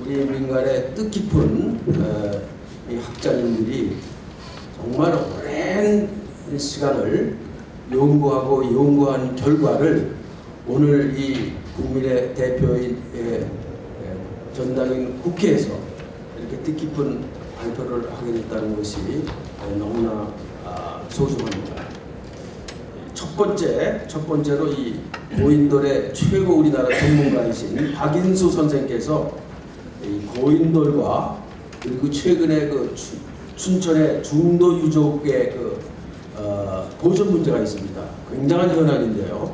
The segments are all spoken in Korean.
우리 민간의 뜻깊은 이 학자님들이 정말 오랜 시간을 연구한 결과를 오늘 이 국민의 대표인 전당인 국회에서 이렇게 뜻깊은 발표를 하게 됐다는 것이 너무나 소중합니다. 첫 번째로 이 고인돌의 최고 우리나라 전문가이신 박인수 선생께서 이 고인돌과 그리고 최근에 그 춘천의 중도 유족의 보존 문제가 있습니다. 굉장한 현안인데요.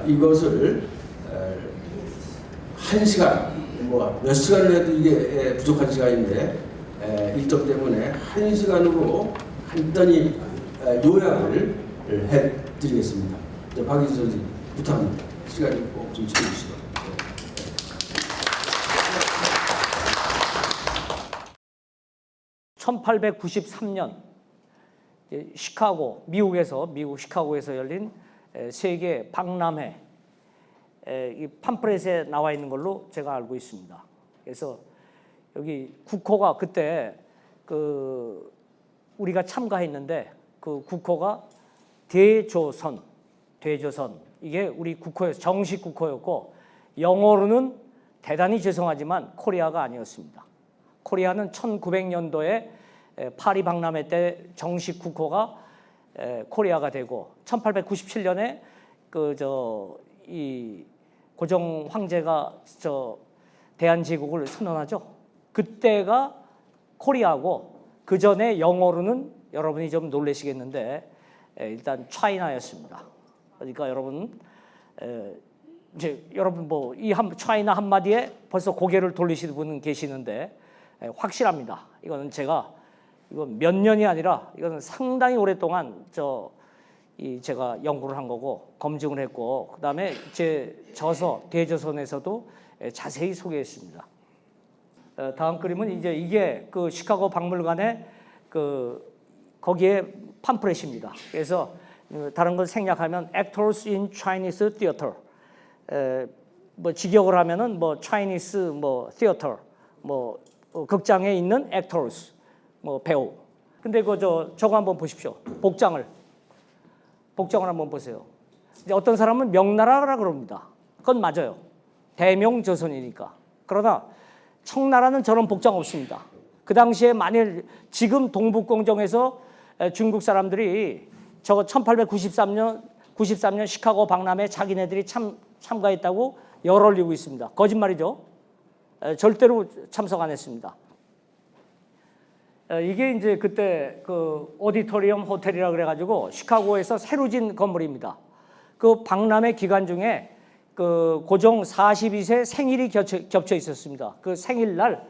이것을 1시간, 몇 시간을 해도 이게 부족한 시간인데 일정 때문에 1시간으로 간단히 요약을 해드리겠습니다. 박인수 선생님 부탁합니다. 시간을 꼭 좀 채워주시고. 1893년 시카고, 미국 시카고에서 열린 세계 박람회 이 팜플렛에 나와 있는 걸로 제가 알고 있습니다. 그래서 여기 국호가 그때 우리가 참가했는데 그 국호가 대조선 이게 우리 국호였 정식 국호였고 영어로는 대단히 죄송하지만 코리아가 아니었습니다. 코리아는 1900년도에 파리 박람회 때 정식 국호가 코리아가 되고 1897년에 이 고종 황제가 대한제국을 선언하죠. 그때가 코리아고 그 전에 영어로는 여러분이 좀 놀라시겠는데 일단 차이나였습니다. 그러니까 여러분 이제 여러분 이 차이나 한마디에 벌써 고개를 돌리시는 분은 계시는데 확실합니다. 이거는 이건 몇 년이 아니라 이거는 상당히 오랫동안 제가 연구를 한 거고 검증을 했고 그다음에 제 저서 대조선에서도 자세히 소개했습니다. 다음 그림은 이제 이게 그 시카고 박물관의 거기에 팜플렛입니다. 그래서 다른 걸 생략하면 Actors in Chinese Theater, 직역을 하면은 Chinese Theater, 극장에 있는 Actors, 배우. 근데 저거 한번 보십시오. 복장을 한번 보세요. 이제 어떤 사람은 명나라라 그럽니다. 그건 맞아요. 대명조선이니까. 그러나 청나라는 저런 복장 없습니다. 그 당시에 만일 지금 동북공정에서 중국 사람들이 저거 1893년 시카고 박람회 자기네들이 참가했다고 열흘리고 있습니다. 거짓말이죠. 절대로 참석 안 했습니다. 이게 이제 그때 그 오디토리엄 호텔이라 그래가지고 시카고에서 새로 진 건물입니다. 그 박람회 기간 중에 그 고종 42세 생일이 겹쳐 있었습니다. 그 생일날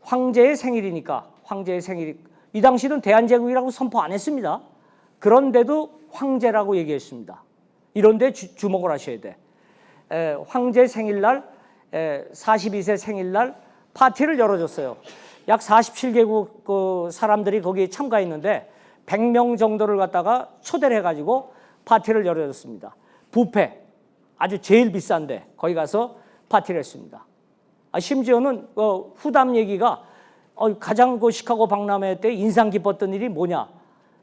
황제의 생일이니까 이 당시는 대한제국이라고 선포 안 했습니다. 그런데도 황제라고 얘기했습니다. 이런데 주목을 하셔야 돼. 황제 생일날 42세 생일날 파티를 열어줬어요. 약 47개국 그 사람들이 거기에 참가했는데 100명 정도를 갖다가 초대를 해가지고 파티를 열어줬습니다. 뷔페 아주 제일 비싼데 거기 가서 파티를 했습니다. 심지어는 후담 얘기가 가장 그 시카고 박람회 때 인상 깊었던 일이 뭐냐?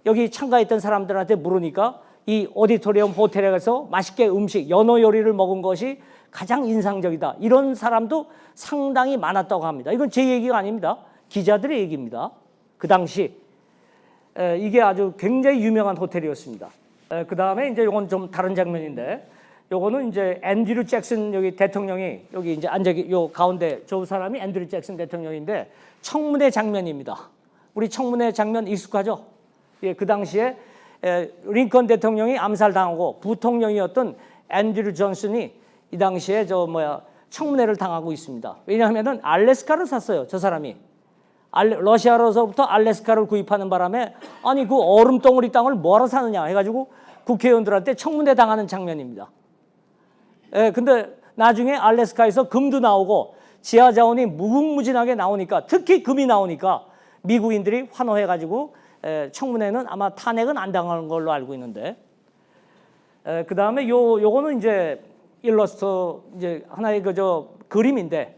여기 참가했던 사람들한테 물으니까 이 오디토리엄 호텔에 가서 맛있게 연어 요리를 먹은 것이 가장 인상적이다. 이런 사람도 상당히 많았다고 합니다. 이건 제 얘기가 아닙니다. 기자들의 얘기입니다. 그 당시 이게 아주 굉장히 유명한 호텔이었습니다. 그 다음에 이제 이건 좀 다른 장면인데, 요거는 이제 앤드류 잭슨 여기 대통령이 여기 이제 요 가운데 저 사람이 앤드류 잭슨 대통령인데 청문회 장면입니다. 우리 청문회 장면 익숙하죠? 예, 그 당시에 링컨 대통령이 암살당하고 부통령이었던 앤드류 존슨이 이 당시에 청문회를 당하고 있습니다. 왜냐하면은 알래스카를 샀어요, 저 사람이. 러시아로서부터 알래스카를 구입하는 바람에 아니 그 얼음 덩어리 땅을 뭐하러 사느냐 해가지고 국회의원들한테 청문회 당하는 장면입니다. 근데 나중에 알래스카에서 금도 나오고 지하 자원이 무궁무진하게 나오니까, 특히 금이 나오니까 미국인들이 환호해가지고 청문회는 아마 탄핵은 안 당하는 걸로 알고 있는데, 그 다음에 요거는 이제 일러스트 이제 하나의 그림인데,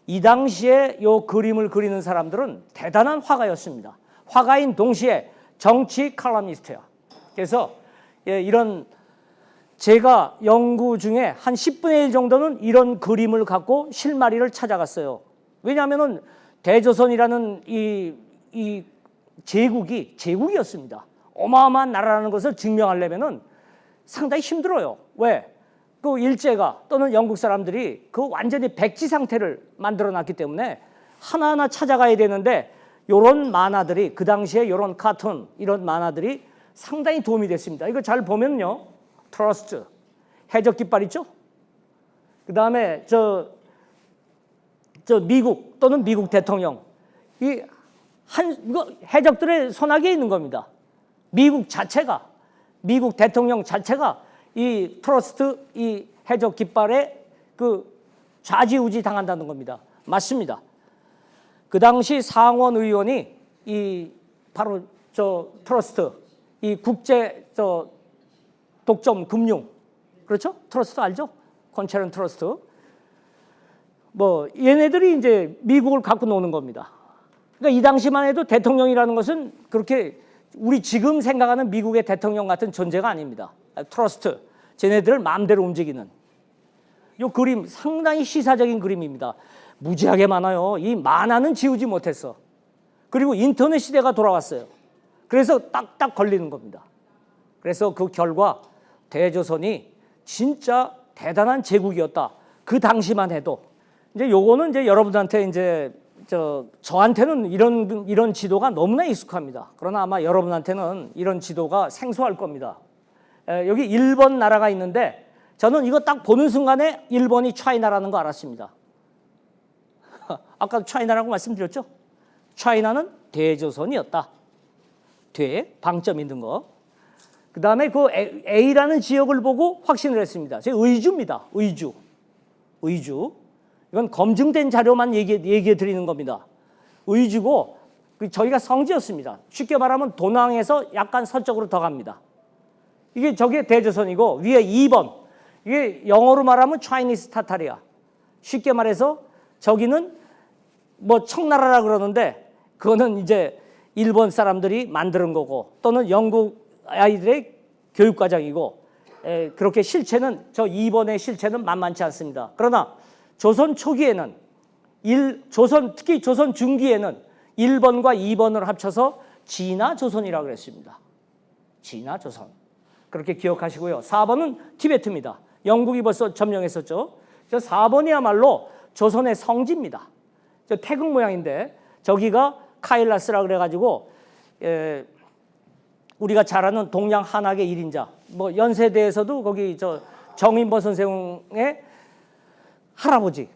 이 당시에 요 그림을 그리는 사람들은 대단한 화가였습니다. 화가인 동시에 정치 칼럼니스트야. 그래서 이런 제가 연구 중에 한 10분의 1 정도는 이런 그림을 갖고 실마리를 찾아갔어요. 왜냐하면은 대조선이라는 이 제국이었습니다. 어마어마한 나라라는 것을 증명하려면은 상당히 힘들어요. 왜? 그 일제가 또는 영국 사람들이 그 완전히 백지 상태를 만들어 놨기 때문에 하나하나 찾아가야 되는데 요런 만화들이 그 당시에 요런 카툰 이런 만화들이 상당히 도움이 됐습니다. 이거 잘 보면요. 트러스트, 해적 깃발 있죠? 그 다음에 저 미국 또는 미국 대통령 이거 해적들의 손아귀에 있는 겁니다. 미국 대통령 자체가 이 트러스트 이 해적 깃발에 그 좌지우지 당한다는 겁니다. 맞습니다. 그 당시 상원 의원이 이 바로 저 트러스트 이 국제 저 독점 금융 그렇죠? 트러스트 알죠? 컨체런 트러스트 뭐 얘네들이 이제 미국을 갖고 노는 겁니다. 그러니까 이 당시만 해도 대통령이라는 것은 그렇게 우리 지금 생각하는 미국의 대통령 같은 존재가 아닙니다. 트러스트 쟤네들을 마음대로 움직이는 이 그림 상당히 시사적인 그림입니다. 무지하게 많아요. 이 만화는 지우지 못했어. 그리고 인터넷 시대가 돌아왔어요. 그래서 딱딱 걸리는 겁니다. 그래서 그 결과 대조선이 진짜 대단한 제국이었다. 그 당시만 해도 이제 요거는 이제 여러분한테 이제 저한테는 이런 지도가 너무나 익숙합니다. 그러나 아마 여러분한테는 이런 지도가 생소할 겁니다. 여기 일본 나라가 있는데 저는 이거 딱 보는 순간에 일본이 차이나라는 거 알았습니다. 아까 차이나라고 말씀드렸죠? 차이나는 대조선이었다. 뒤에 방점 있는 거. 그 다음에 그 A라는 지역을 보고 확신을 했습니다. 제 의주입니다. 의주. 이건 검증된 자료만 얘기해 드리는 겁니다. 의주고 저희가 성지였습니다. 쉽게 말하면 도낭에서 약간 서쪽으로 더 갑니다. 저게 대조선이고 위에 2번. 이게 영어로 말하면 차이니스 타타리아. 쉽게 말해서 저기는 뭐 청나라라 그러는데 그거는 이제 일본 사람들이 만드는 거고 또는 영국 아이들의 교육과정이고 그렇게 실체는 저 2번의 실체는 만만치 않습니다. 그러나 조선 초기에는 특히 조선 중기에는 1번과 2번을 합쳐서 진화조선이라고 그랬습니다. 진화조선. 그렇게 기억하시고요. 4번은 티베트입니다. 영국이 벌써 점령했었죠. 저 4번이야말로 조선의 성지입니다. 저 태극 모양인데 저기가 카일라스라 그래가지고 우리가 잘 아는 동양 한학의 1인자 뭐 연세대에서도 거기 저 정인보 선생의 할아버지의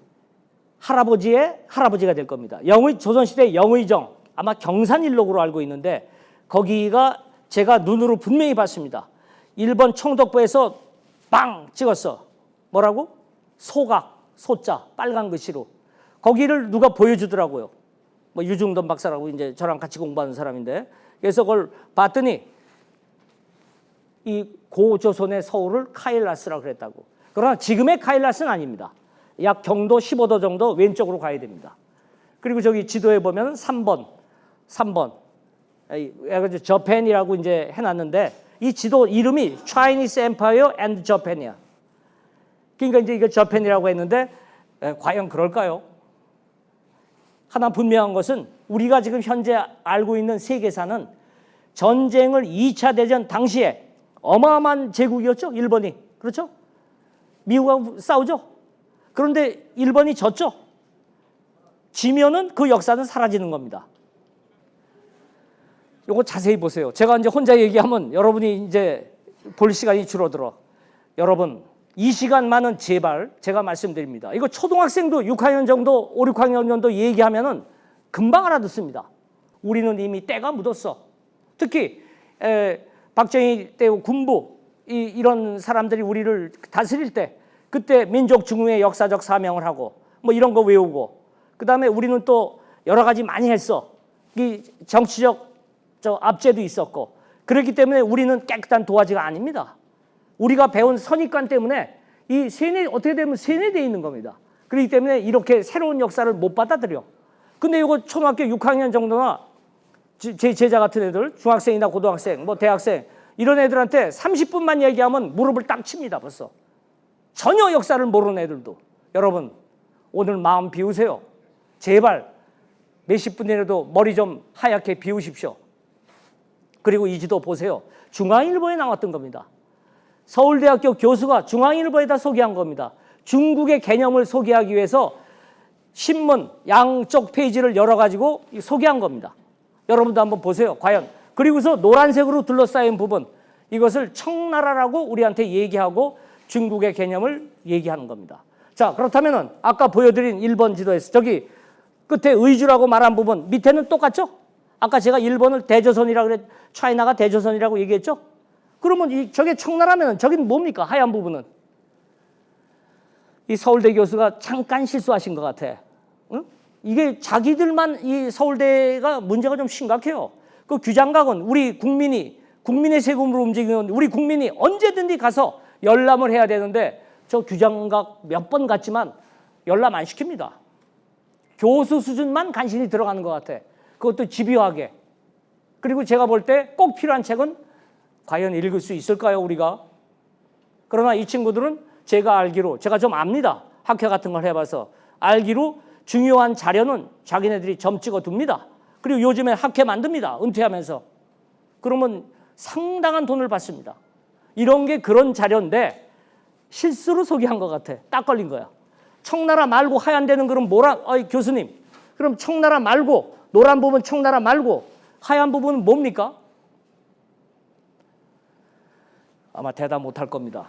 할아버지가 될 겁니다. 조선시대 영의정 아마 경산일록으로 알고 있는데 거기가 제가 눈으로 분명히 봤습니다. 일본 총독부에서 빵 찍었어. 뭐라고? 소각, 소자, 빨간 글씨로. 거기를 누가 보여주더라고요. 뭐 유중돈 박사라고 이제 저랑 같이 공부하는 사람인데 그래서 그걸 봤더니 이 고조선의 서울을 카일라스라고 그랬다고. 그러나 지금의 카일라스는 아닙니다. 약 경도 15도 정도 왼쪽으로 가야 됩니다. 그리고 저기 지도에 보면 3번. 저펜이라고 이제 해놨는데 이 지도 이름이 Chinese Empire and Japan이야. 그러니까 이제 이거 저펜이라고 했는데 과연 그럴까요? 하나 분명한 것은 우리가 지금 현재 알고 있는 세계사는 전쟁을 2차 대전 당시에 어마어마한 제국이었죠. 일본이. 그렇죠? 미국하고 싸우죠. 그런데 일본이 졌죠. 지면은 그 역사는 사라지는 겁니다. 요거 자세히 보세요. 제가 이제 혼자 얘기하면 여러분이 이제 볼 시간이 줄어들어. 여러분, 이 시간만은 제발 제가 말씀드립니다. 이거 초등학생도 6학년 정도, 5, 6학년 정도 얘기하면은 금방 알아듣습니다. 우리는 이미 때가 묻었어. 특히 박정희 때 군부 이런 사람들이 우리를 다스릴 때 그때 민족 중흥의 역사적 사명을 하고 뭐 이런 거 외우고 그다음에 우리는 또 여러 가지 많이 했어. 이 정치적 압제도 있었고 그렇기 때문에 우리는 깨끗한 도화지가 아닙니다. 우리가 배운 선입관 때문에 이 어떻게 되면 세뇌되어 있는 겁니다. 그렇기 때문에 이렇게 새로운 역사를 못 받아들여. 근데 이거 초등학교 6학년 정도나 제 제자 같은 애들, 중학생이나 고등학생, 뭐 대학생 이런 애들한테 30분만 얘기하면 무릎을 딱 칩니다. 벌써. 전혀 역사를 모르는 애들도. 여러분 오늘 마음 비우세요. 제발 몇십 분이라도 머리 좀 하얗게 비우십시오. 그리고 이 지도 보세요. 중앙일보에 나왔던 겁니다. 서울대학교 교수가 중앙일보에다 소개한 겁니다. 중국의 개념을 소개하기 위해서 신문 양쪽 페이지를 열어가지고 소개한 겁니다. 여러분도 한번 보세요. 과연. 그리고서 노란색으로 둘러싸인 부분, 이것을 청나라라고 우리한테 얘기하고 중국의 개념을 얘기하는 겁니다. 자, 그렇다면은 아까 보여드린 1번 지도에서 저기 끝에 의주라고 말한 부분 밑에는 똑같죠? 아까 제가 일본을 대조선이라고 그랬, 차이나가 대조선이라고 얘기했죠? 그러면 저게 청나라면 저긴 뭡니까? 하얀 부분은. 이 서울대 교수가 잠깐 실수하신 것 같아. 응? 이게 자기들만 이 서울대가 문제가 좀 심각해요. 그 규장각은 우리 국민의 세금으로 움직이는 우리 국민이 언제든지 가서 열람을 해야 되는데 저 규장각 몇 번 갔지만 열람 안 시킵니다. 교수 수준만 간신히 들어가는 것 같아. 그것도 집요하게. 그리고 제가 볼 때 꼭 필요한 책은 과연 읽을 수 있을까요, 우리가? 그러나 이 친구들은 제가 알기로, 제가 좀 압니다. 학회 같은 걸 해봐서. 알기로 중요한 자료는 자기네들이 점 찍어둡니다. 그리고 요즘에 학회 만듭니다. 은퇴하면서. 그러면 상당한 돈을 받습니다. 이런 게 그런 자료인데 실수로 소개한 것 같아. 딱 걸린 거야. 청나라 말고 하얀 데는 그럼 교수님, 그럼 청나라 말고, 노란 부분 청나라 말고 하얀 부분은 뭡니까? 아마 대답 못할 겁니다.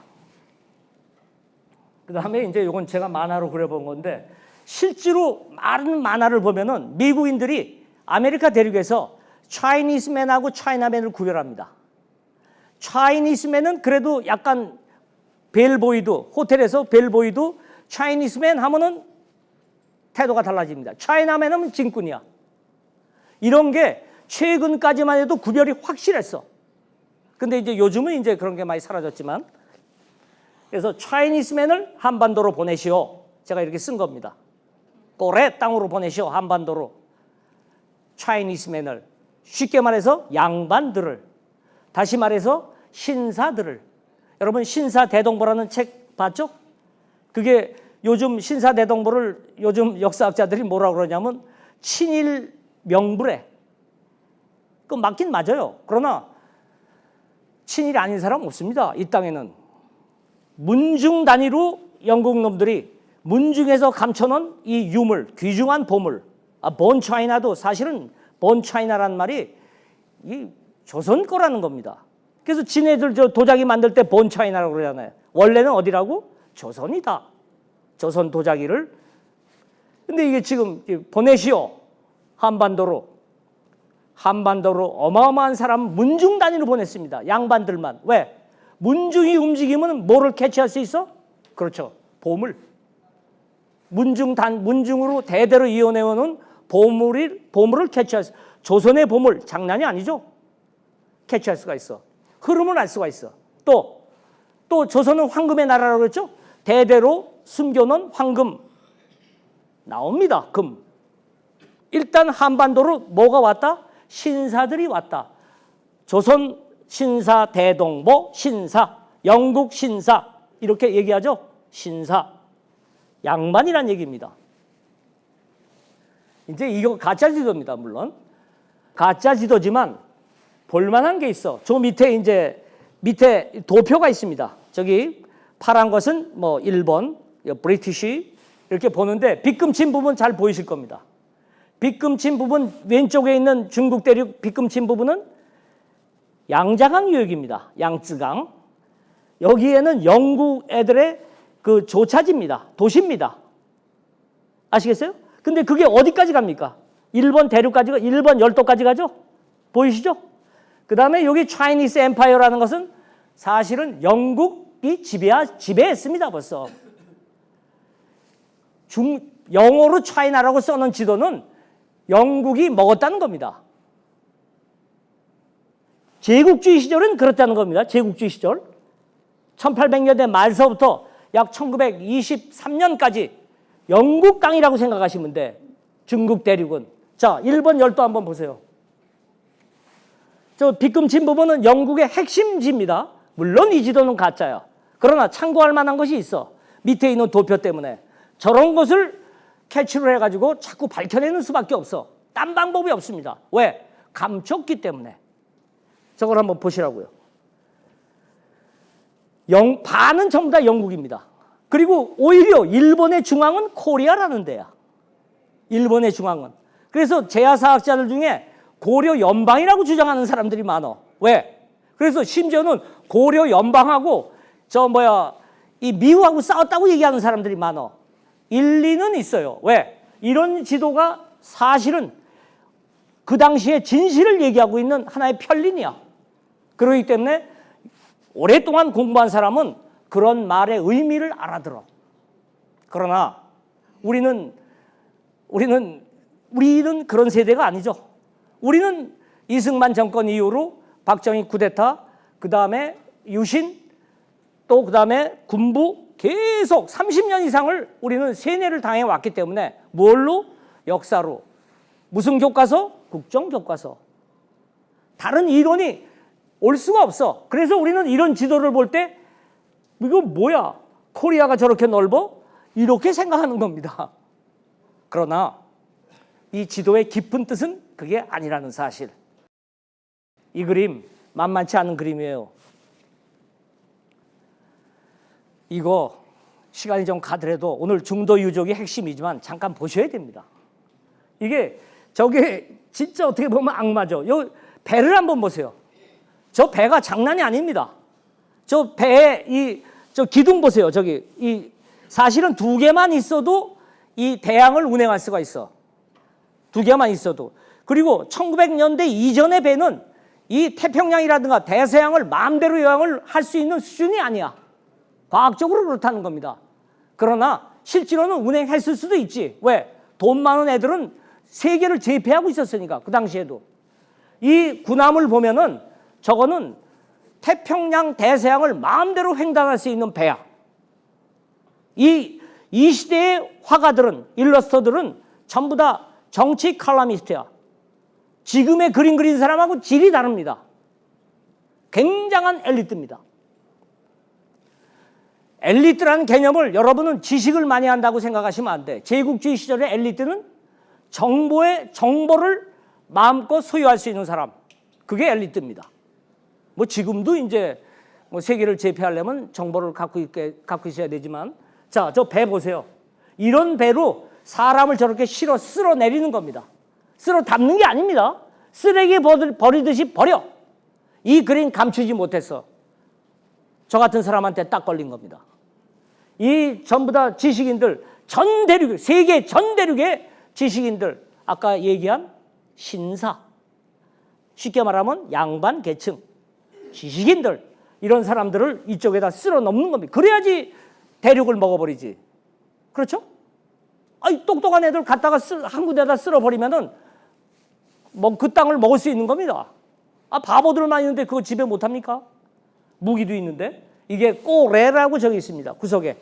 그 다음에 이제 이건 제가 만화로 그려본 건데, 실제로 많은 만화를 보면은 미국인들이 아메리카 대륙에서 차이니스맨하고 차이나맨을 구별합니다. 차이니스맨은 그래도 약간 벨보이드, 호텔에서 벨보이드, 차이니스맨 하면은 태도가 달라집니다. 차이나맨은 진꾼이야. 이런 게 최근까지만 해도 구별이 확실했어. 근데 이제 요즘은 이제 그런 게 많이 사라졌지만, 그래서 차이니스맨을 한반도로 보내시오. 제가 이렇게 쓴 겁니다. 꼬레 땅으로 보내시오. 한반도로. 차이니스맨을. 쉽게 말해서 양반들을. 다시 말해서 신사들을. 여러분 신사대동보라는 책 봤죠? 그게 요즘 신사대동보를 요즘 역사학자들이 뭐라고 그러냐면 친일 명부래. 그 맞긴 맞아요. 그러나 친일이 아닌 사람 없습니다. 이 땅에는. 문중 단위로 영국 놈들이 문중에서 감춰놓은 이 유물, 귀중한 보물. 본 차이나도 사실은 본 차이나라는 말이 이 조선 거라는 겁니다. 그래서 지네들 저 도자기 만들 때 본 차이나라고 그러잖아요. 원래는 어디라고? 조선이다. 조선 도자기를. 근데 이게 지금 보내시오. 한반도로 어마어마한 사람 문중 단위로 보냈습니다. 양반들만. 왜? 문중이 움직이면 뭐를 캐치할 수 있어? 그렇죠. 보물. 문중으로 대대로 이어내오는 보물을 캐치할 수. 조선의 보물 장난이 아니죠. 캐치할 수가 있어. 흐름을 알 수가 있어. 또 조선은 황금의 나라라고 그랬죠. 대대로 숨겨놓은 황금 나옵니다. 금. 일단 한반도로 뭐가 왔다? 신사들이 왔다. 조선 신사 대동보 신사, 영국 신사 이렇게 얘기하죠. 신사. 양반이란 얘기입니다. 이제 이거 가짜 지도입니다. 물론 가짜 지도지만 볼만한 게 있어. 저 밑에 도표가 있습니다. 저기 파란 것은 뭐 일본, 브리티시 이렇게 보는데 빗금친 부분 잘 보이실 겁니다. 빗금친 부분 왼쪽에 있는 중국 대륙 빗금친 부분은 양자강 유역입니다. 양쯔강. 여기에는 영국 애들의 그 조차지입니다. 도시입니다. 아시겠어요? 근데 그게 어디까지 갑니까? 일본 대륙까지, 일본 열도까지 가죠? 보이시죠? 그 다음에 여기 차이니스 엠파이어라는 것은 사실은 영국이 지배했습니다. 벌써. 영어로 차이나라고 써놓은 지도는 영국이 먹었다는 겁니다. 제국주의 시절은 그렇다는 겁니다. 제국주의 시절. 1800년대 말서부터 약 1923년까지 영국 땅이라고 생각하시면 돼. 중국 대륙은. 자, 1번 열도 한번 보세요. 저 빗금친 부분은 영국의 핵심지입니다. 물론 이 지도는 가짜야. 그러나 참고할 만한 것이 있어. 밑에 있는 도표 때문에. 저런 것을 캐치를 해가지고 자꾸 밝혀내는 수밖에 없어. 딴 방법이 없습니다. 왜? 감췄기 때문에. 저걸 한번 보시라고요. 반은 전부 다 영국입니다. 그리고 오히려 일본의 중앙은 코리아라는 데야. 일본의 중앙은. 그래서 제야사학자들 중에 고려 연방이라고 주장하는 사람들이 많아. 왜? 그래서 심지어는 고려 연방하고 이 미국하고 싸웠다고 얘기하는 사람들이 많아. 일리는 있어요. 왜? 이런 지도가 사실은 그 당시에 진실을 얘기하고 있는 하나의 편린이야. 그렇기 때문에 오랫동안 공부한 사람은 그런 말의 의미를 알아들어. 그러나 우리는 그런 세대가 아니죠. 우리는 이승만 정권 이후로 박정희 쿠데타, 그 다음에 유신, 또 그 다음에 군부 계속 30년 이상을 우리는 세뇌를 당해왔기 때문에 뭘로? 역사로. 무슨 교과서? 국정교과서. 다른 이론이 올 수가 없어. 그래서 우리는 이런 지도를 볼 때 이거 뭐야? 코리아가 저렇게 넓어? 이렇게 생각하는 겁니다. 그러나 이 지도의 깊은 뜻은 그게 아니라는 사실. 이 그림 만만치 않은 그림이에요. 이거 시간이 좀 가더라도 오늘 중도 유적이 핵심이지만 잠깐 보셔야 됩니다. 저게 진짜 어떻게 보면 악마죠. 요 배를 한번 보세요. 저 배가 장난이 아닙니다. 저 배에 저 기둥 보세요. 사실은 2개만 있어도 이 대양을 운행할 수가 있어. 2개만 있어도. 그리고 1900년대 이전의 배는 이 태평양이라든가 대서양을 마음대로 여행을 할 수 있는 수준이 아니야. 과학적으로 그렇다는 겁니다. 그러나 실제로는 운행했을 수도 있지. 왜? 돈 많은 애들은 세계를 제패하고 있었으니까. 그 당시에도. 이 군함을 보면은 저거는 태평양 대서양을 마음대로 횡단할 수 있는 배야. 이 시대의 화가들은, 일러스터들은 전부 다 정치 칼럼니스트야. 지금의 그림 그린 사람하고 질이 다릅니다. 굉장한 엘리트입니다. 엘리트라는 개념을 여러분은 지식을 많이 한다고 생각하시면 안 돼. 제국주의 시절의 엘리트는 정보를 마음껏 소유할 수 있는 사람. 그게 엘리트입니다. 지금도 이제 세계를 제패하려면 정보를 갖고 있어야 되지만, 자, 저 배 보세요. 이런 배로 사람을 저렇게 실어 쓸어 내리는 겁니다. 쓸어 담는 게 아닙니다. 쓰레기 버리듯이 버려. 이 그림 감추지 못했어. 저 같은 사람한테 딱 걸린 겁니다. 이 전부 다 지식인들, 세계 전 대륙의 지식인들, 아까 얘기한 신사, 쉽게 말하면 양반 계층, 지식인들, 이런 사람들을 이쪽에다 쓸어 넣는 겁니다. 그래야지 대륙을 먹어버리지. 그렇죠? 똑똑한 애들 갖다가 한 군데다 쓸어버리면은 그 땅을 먹을 수 있는 겁니다. 바보들만 있는데 그거 지배 못합니까? 무기도 있는데. 이게 꼬레라고 적혀 있습니다. 구석에.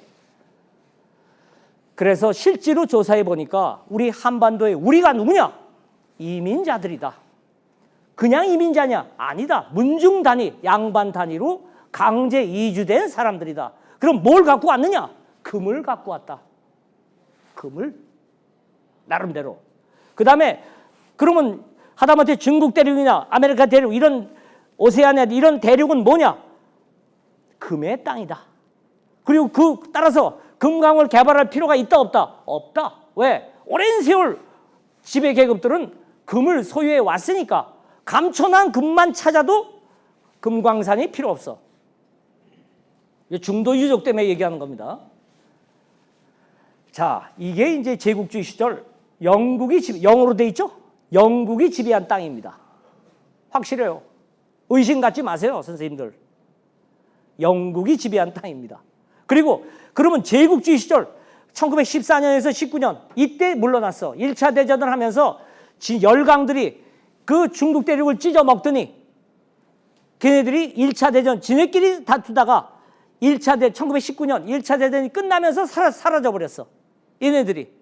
그래서 실제로 조사해 보니까 우리 한반도에 우리가 누구냐? 이민자들이다. 그냥 이민자냐? 아니다. 문중 단위, 양반 단위로 강제 이주된 사람들이다. 그럼 뭘 갖고 왔느냐? 금을 갖고 왔다. 금을 나름대로. 그 다음에 그러면 하다못해 중국 대륙이나 아메리카 대륙, 이런 오세아니아 이런 대륙은 뭐냐? 금의 땅이다. 그리고 따라서 금강을 개발할 필요가 있다 없다? 없다. 왜? 오랜 세월 지배 계급들은 금을 소유해 왔으니까 감춰난 금만 찾아도 금광산이 필요 없어. 중도 유적 때문에 얘기하는 겁니다. 자, 이게 이제 제국주의 시절 영어로 돼 있죠? 영국이 지배한 땅입니다. 확실해요. 의심 갖지 마세요, 선생님들. 영국이 지배한 땅입니다. 그리고 그러면 제국주의 시절 1914년에서 19년 이때 물러났어. 1차 대전을 하면서 열강들이 그 중국 대륙을 찢어 먹더니 걔네들이 1차 대전 지네끼리 다투다가 1919년 1차 대전이 끝나면서 사라져 버렸어. 얘네들이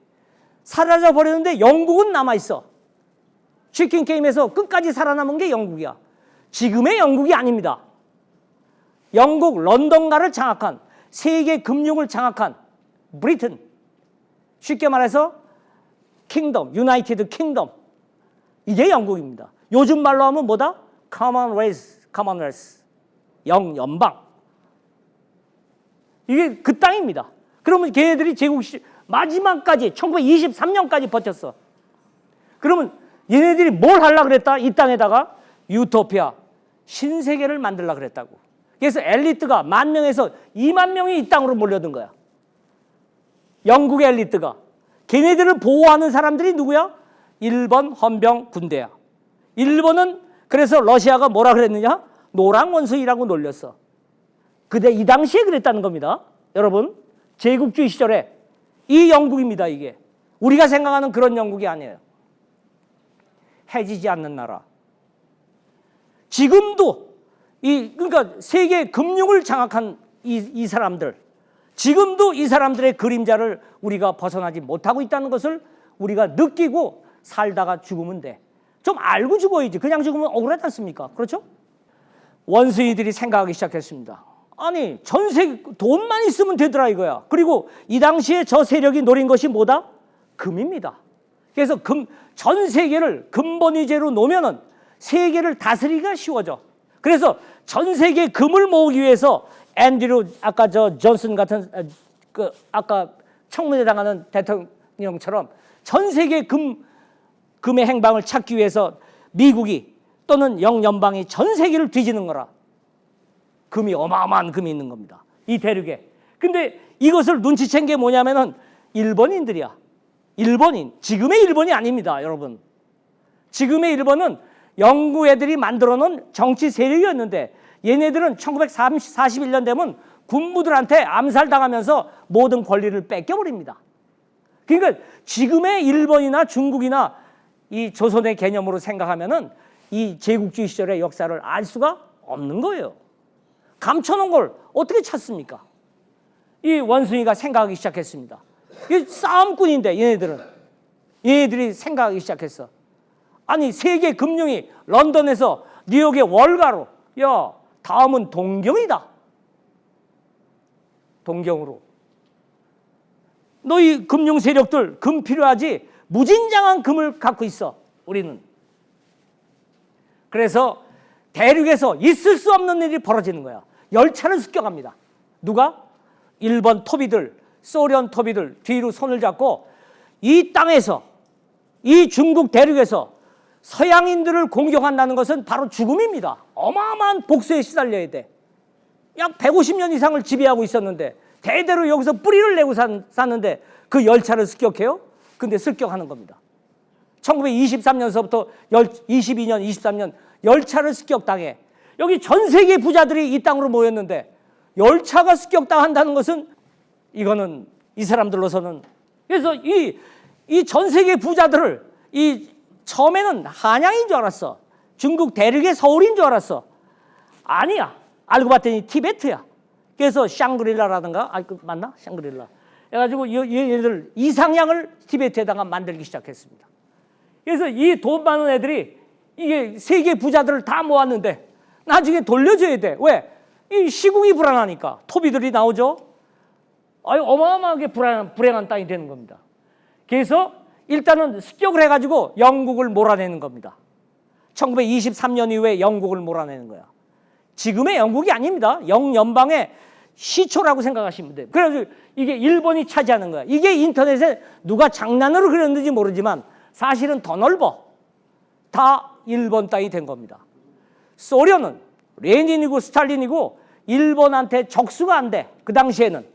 사라져 버렸는데 영국은 남아 있어. 치킨 게임에서 끝까지 살아남은 게 영국이야. 지금의 영국이 아닙니다. 영국 런던가를 장악한, 세계 금융을 장악한 브리튼, 쉽게 말해서 킹덤, 유나이티드 킹덤, 이게 영국입니다. 요즘 말로 하면 뭐다? 커먼웰스, 영연방. 이게 그 땅입니다. 그러면 걔네들이 제국 마지막까지 1923년까지 버텼어. 그러면 얘네들이 뭘 하려고 그랬다? 이 땅에다가 유토피아, 신세계를 만들려고 그랬다고. 그래서 엘리트가 10,000명에서 20,000명이 이 땅으로 몰려든 거야. 영국의 엘리트가. 걔네들을 보호하는 사람들이 누구야? 일본 헌병 군대야. 일본은 그래서 러시아가 뭐라 그랬느냐? 노랑 원숭이라고 놀렸어. 그때 이 당시에 그랬다는 겁니다. 여러분, 제국주의 시절에 이 영국입니다. 이게 우리가 생각하는 그런 영국이 아니에요. 해지지 않는 나라. 지금도 그러니까 세계 금융을 장악한 이 사람들, 지금도 이 사람들의 그림자를 우리가 벗어나지 못하고 있다는 것을 우리가 느끼고 살다가 죽으면 돼. 좀 알고 죽어야지. 그냥 죽으면 억울하지 않습니까? 그렇죠? 원숭이들이 생각하기 시작했습니다. 아니, 전 세계 돈만 있으면 되더라 이거야. 그리고 이 당시에 저 세력이 노린 것이 뭐다? 금입니다. 그래서 전 세계를 금번위제로 놓으면은 세계를 다스리기가 쉬워져. 그래서 전 세계 금을 모으기 위해서 앤드류 아까 저 존슨 같은 아까 청문회 당하는 대통령처럼 전 세계 금의 행방을 찾기 위해서 미국이 또는 영연방이 전 세계를 뒤지는 거라. 금이 어마어마한 금이 있는 겁니다. 이 대륙에. 근데 이것을 눈치챈 게 뭐냐면은 일본인들이야. 일본인. 지금의 일본이 아닙니다, 여러분. 지금의 일본은 영국 애들이 만들어 놓은 정치 세력이었는데 얘네들은 1941년 되면 군부들한테 암살당하면서 모든 권리를 뺏겨버립니다. 그러니까 지금의 일본이나 중국이나 이 조선의 개념으로 생각하면은 이 제국주의 시절의 역사를 알 수가 없는 거예요. 감춰놓은 걸 어떻게 찾습니까? 이 원숭이가 생각하기 시작했습니다. 이 싸움꾼인데 얘네들이 생각하기 시작했어. 아니, 세계 금융이 런던에서 뉴욕의 월가로, 야, 다음은 동경이다. 동경으로. 너희 금융 세력들 금 필요하지? 무진장한 금을 갖고 있어, 우리는. 그래서 대륙에서 있을 수 없는 일이 벌어지는 거야. 열차를 습격합니다. 누가? 일본 토비들, 소련 토비들 뒤로 손을 잡고 이 땅에서, 이 중국 대륙에서 서양인들을 공격한다는 것은 바로 죽음입니다. 어마어마한 복수에 시달려야 돼. 약 150년 이상을 지배하고 있었는데 대대로 여기서 뿌리를 내고 샀는데 그 열차를 습격해요? 근데 습격하는 겁니다. 1923년서부터 22년, 23년 열차를 습격당해. 여기 전 세계 부자들이 이 땅으로 모였는데 열차가 습격당한다는 것은 이거는 이 사람들로서는, 그래서 이 전 세계 부자들을 처음에는 한양인 줄 알았어. 중국 대륙의 서울인 줄 알았어. 아니야. 알고 봤더니 티베트야. 그래서 샹그릴라라든가, 맞나? 샹그릴라. 해가지고 얘네들 이상향을 티베트에다가 만들기 시작했습니다. 그래서 이 돈 많은 애들이 이게 세계 부자들을 다 모았는데 나중에 돌려줘야 돼. 왜? 이 시국이 불안하니까. 토비들이 나오죠. 어마어마하게 불행한 땅이 되는 겁니다. 그래서 일단은 습격을 해가지고 영국을 몰아내는 겁니다. 1923년 이후에 영국을 몰아내는 거야. 지금의 영국이 아닙니다. 영연방의 시초라고 생각하시면 돼요. 그래서 이게 일본이 차지하는 거야. 이게 인터넷에 누가 장난으로 그렸는지 모르지만 사실은 더 넓어. 다 일본 땅이 된 겁니다. 소련은 레닌이고 스탈린이고 일본한테 적수가 안 돼. 그 당시에는.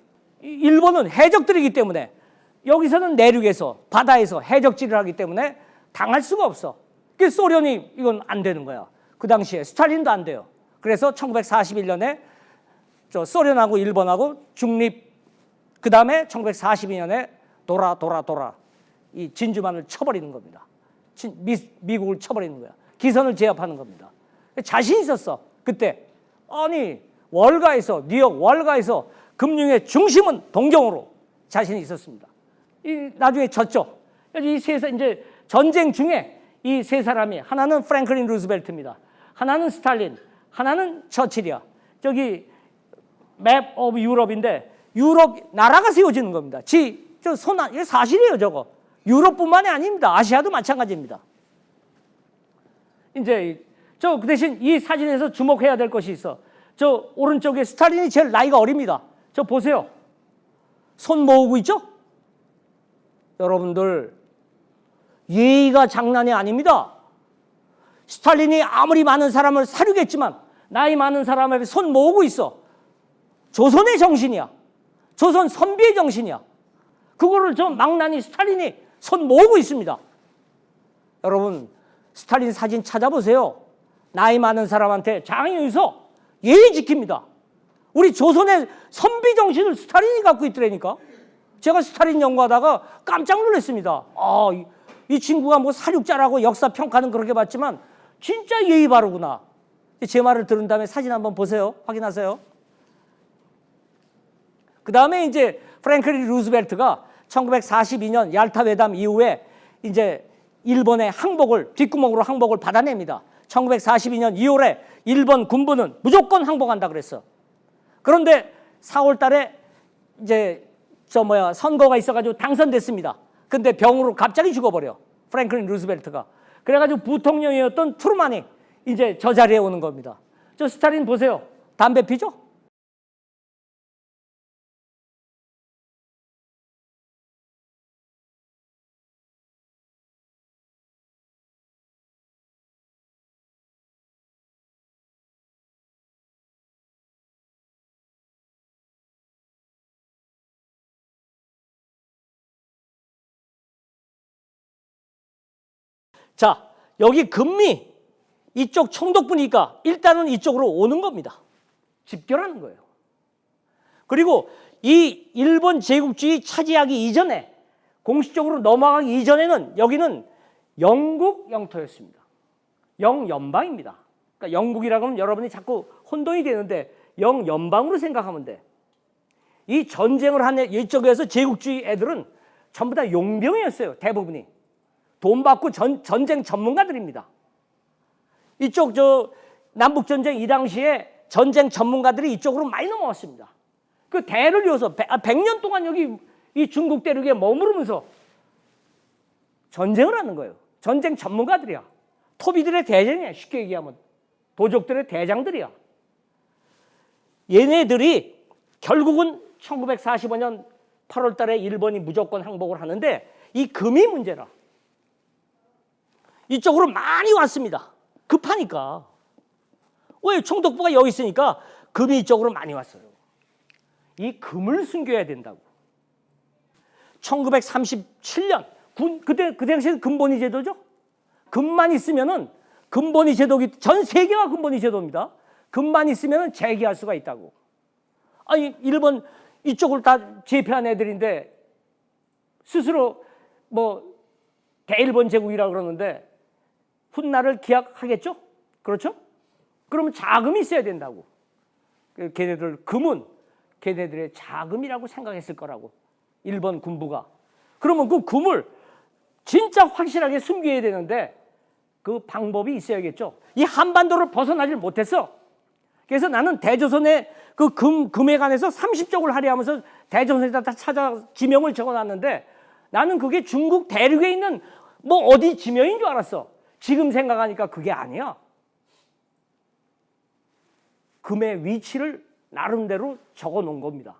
일본은 해적들이기 때문에 여기서는 내륙에서 바다에서 해적질을 하기 때문에 당할 수가 없어. 그래서 소련이 이건 안 되는 거야. 그 당시에 스탈린도 안 돼요. 그래서 1941년에 소련하고 일본하고 중립, 그 다음에 1942년에 돌아 이 진주만을 쳐버리는 겁니다. 미국을 쳐버리는 거야. 기선을 제압하는 겁니다. 자신 있었어. 그때 아니 월가에서, 뉴욕 월가에서 금융의 중심은 동경으로 자신이 있었습니다. 나중에 졌죠. 이 이제 전쟁 중에 이 세 사람이 하나는 프랭클린 루즈벨트입니다. 하나는 스탈린, 하나는 처칠이야. 저기 맵 오브 유럽인데 유럽 나라가 세워지는 겁니다. 이게 사실이에요, 저거. 유럽뿐만이 아닙니다. 아시아도 마찬가지입니다. 이제 그 대신 이 사진에서 주목해야 될 것이 있어. 저 오른쪽에 스탈린이 제일 나이가 어립니다. 저 보세요. 손 모으고 있죠? 여러분들, 예의가 장난이 아닙니다. 스탈린이 아무리 많은 사람을 사륙했지만 나이 많은 사람 앞에 손 모으고 있어. 조선의 정신이야. 조선 선비의 정신이야. 그거를 저 망나니 스탈린이 손 모으고 있습니다. 여러분, 스탈린 사진 찾아보세요. 나이 많은 사람한테 장이 있어. 예의 지킵니다. 우리 조선의 선비 정신을 스탈린이 갖고 있더라니까. 제가 스탈린 연구하다가 깜짝 놀랐습니다. 이 친구가 뭐 사륙자라고 역사 평가는 그렇게 봤지만 진짜 예의 바르구나. 제 말을 들은 다음에 사진 한번 보세요. 확인하세요. 그 다음에 이제 프랭클린 루즈벨트가 1942년 얄타 회담 이후에 이제 일본의 뒷구멍으로 항복을 받아냅니다. 1942년 2월에 일본 군부는 무조건 항복한다 그랬어. 그런데 4월 달에 이제 선거가 있어가지고 당선됐습니다. 근데 병으로 갑자기 죽어버려. 프랭클린 루즈벨트가. 그래가지고 부통령이었던 트루만이 이제 저 자리에 오는 겁니다. 저 스탈린 보세요. 담배 피죠? 자, 여기 금미 이쪽 총독부니까 일단은 이쪽으로 오는 겁니다. 집결하는 거예요. 그리고 이 일본 제국주의 차지하기 이전에 공식적으로 넘어가기 이전에는 여기는 영국 영토였습니다. 영연방입니다. 그러니까 영국이라고 하면 여러분이 자꾸 혼동이 되는데 영연방으로 생각하면 돼. 이 전쟁을 한 이쪽에서 제국주의 애들은 전부 다 용병이었어요. 대부분이. 돈 받고 전쟁 전문가들입니다. 이쪽 남북전쟁 이 당시에 전쟁 전문가들이 이쪽으로 많이 넘어왔습니다. 그 대를 이어서 100년 동안 여기 이 중국 대륙에 머무르면서 전쟁을 하는 거예요. 전쟁 전문가들이야. 토비들의 대장이야. 쉽게 얘기하면. 도적들의 대장들이야. 얘네들이 결국은 1945년 8월 달에 일본이 무조건 항복을 하는데 이 금이 문제라. 이쪽으로 많이 왔습니다. 급하니까. 왜? 총독부가 여기 있으니까 금이 이쪽으로 많이 왔어요. 이 금을 숨겨야 된다고. 1937년 그 당시에 금본위 제도죠. 금만 있으면은 금본위 제도기 전 세계가 금본위 제도입니다. 금만 있으면은 재기할 수가 있다고. 아니 일본 이쪽을 다 제패한 애들인데 스스로 대일본 제국이라고 그러는데 훗날을 기약하겠죠? 그렇죠? 그러면 자금이 있어야 된다고. 걔네들 금은 걔네들의 자금이라고 생각했을 거라고. 일본 군부가. 그러면 그 금을 진짜 확실하게 숨겨야 되는데 그 방법이 있어야겠죠. 이 한반도를 벗어나질 못했어. 그래서 나는 대조선의 그 금에 관해서 30쪽을 할애하면서 대조선에다 다 찾아 지명을 적어놨는데 나는 그게 중국 대륙에 있는 어디 지명인 줄 알았어. 지금 생각하니까 그게 아니야. 금의 위치를 나름대로 적어 놓은 겁니다.